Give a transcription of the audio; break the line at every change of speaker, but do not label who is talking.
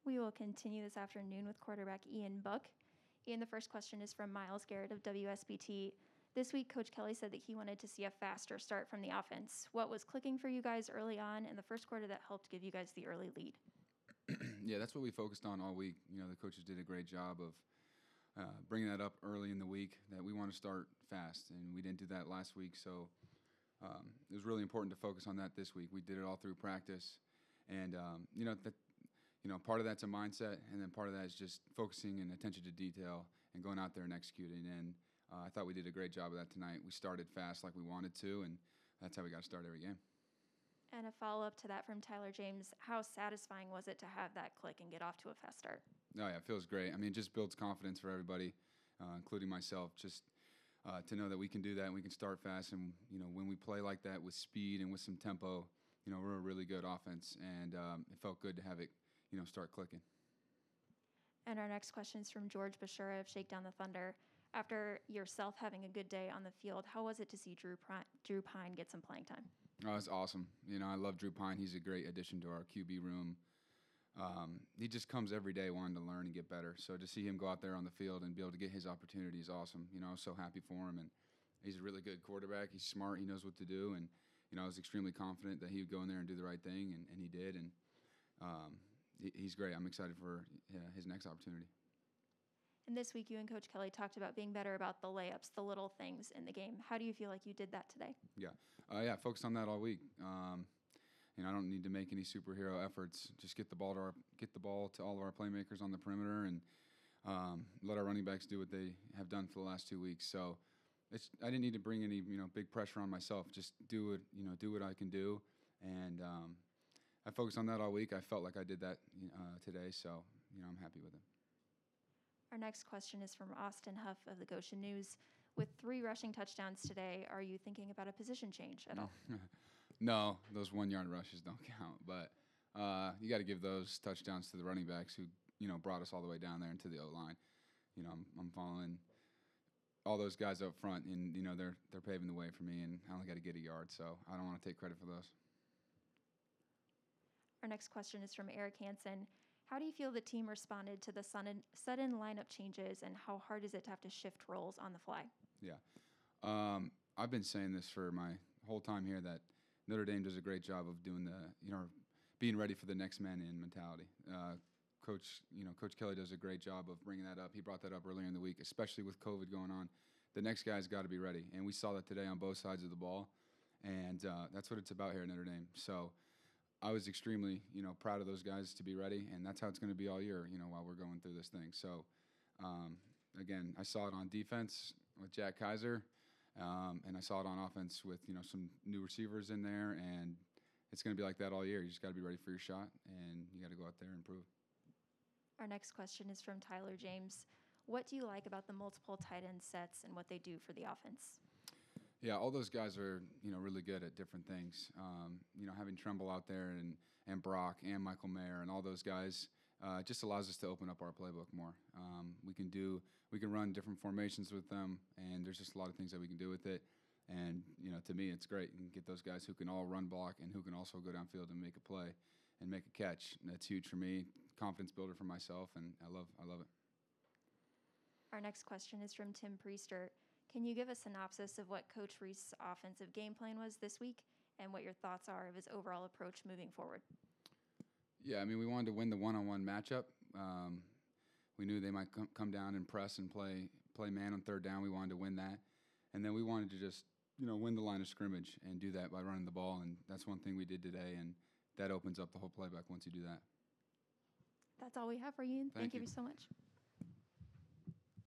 We will continue this afternoon with quarterback Ian Book. Ian, the first question is from Miles Garrett of WSBT. This week, Coach Kelly said that he wanted to see a faster start from the offense. What was clicking for you guys early on in the first quarter that helped give you guys the early lead?
Yeah, that's what we focused on all week. The coaches did a great job of bringing that up early in the week, that we want to start fast, and we didn't do that last week. So it was really important to focus on that this week. We did it all through practice, and part of that's a mindset, and then part of that is just focusing and attention to detail and going out there and executing. And I thought we did a great job of that tonight. We started fast like we wanted to, and that's how we got to start every game.
And a follow-up to that from Tyler James, how satisfying was it to have that click and get off to a fast start?
Oh, yeah, it feels great. I mean, it just builds confidence for everybody, including myself, just to know that we can do that and we can start fast. And, when we play like that with speed and with some tempo, we're a really good offense, and it felt good to have it start clicking.
And our next question is from George Bashura of Shakedown the Thunder. After yourself having a good day on the field, how was it to see Drew Pine get some playing time?
Oh, it's awesome. I love Drew Pine. He's a great addition to our QB room. He just comes every day wanting to learn and get better. So to see him go out there on the field and be able to get his opportunity is awesome. I was so happy for him, and he's a really good quarterback. He's smart. He knows what to do, and I was extremely confident that he would go in there and do the right thing, and he did. And he's great. I'm excited for his next opportunity.
And this week, you and Coach Kelly talked about being better about the layups, the little things in the game. How do you feel like you did that today?
Yeah, focused on that all week. I don't need to make any superhero efforts. Just get the ball to all of our playmakers on the perimeter, and let our running backs do what they have done for the last 2 weeks. So I didn't need to bring any big pressure on myself. Just do what I can do, and I focused on that all week. I felt like I did that today, so I'm happy with it.
Our next question is from Austin Huff of the Goshen News. With 3 rushing touchdowns today, are you thinking about a position change at all?
No, those 1-yard rushes don't count. But you got to give those touchdowns to the running backs who brought us all the way down there into the O-line. I'm following all those guys up front, and they're paving the way for me, and I only got to get a yard, so I don't want to take credit for those.
Our next question is from Eric Hansen. How do you feel the team responded to the sudden lineup changes, and how hard is it to have to shift roles on the fly?
Yeah. I've been saying this for my whole time here, that Notre Dame does a great job of doing being ready for the next man in mentality. Coach Kelly does a great job of bringing that up. He brought that up earlier in the week, especially with COVID going on. The next guy's got to be ready, and we saw that today on both sides of the ball, and that's what it's about here at Notre Dame. So I was extremely, proud of those guys to be ready, and that's how it's going to be all year, while we're going through this thing. So, again, I saw it on defense with Jack Kaiser, and I saw it on offense with, some new receivers in there, and it's going to be like that all year. You just got to be ready for your shot, and you got to go out there and improve.
Our next question is from Tyler James. What do you like about the multiple tight end sets and what they do for the offense?
Yeah, all those guys are, really good at different things. Having Tremble out there and Brock and Michael Mayer and all those guys just allows us to open up our playbook more. We can run different formations with them, and there's just a lot of things that we can do with it. And, to me, it's great. You can get those guys who can all run block and who can also go downfield and make a play and make a catch. And that's huge for me, confidence builder for myself, and I love it.
Our next question is from Tim Priester. Can you give a synopsis of what Coach Reese's offensive game plan was this week and what your thoughts are of his overall approach moving forward?
Yeah, we wanted to win the one-on-one matchup. We knew they might come down and press and play man on third down. We wanted to win that. And then we wanted to just, win the line of scrimmage and do that by running the ball. And that's one thing we did today, and that opens up the whole playbook once you do that.
That's all we have for you. Thank you so much.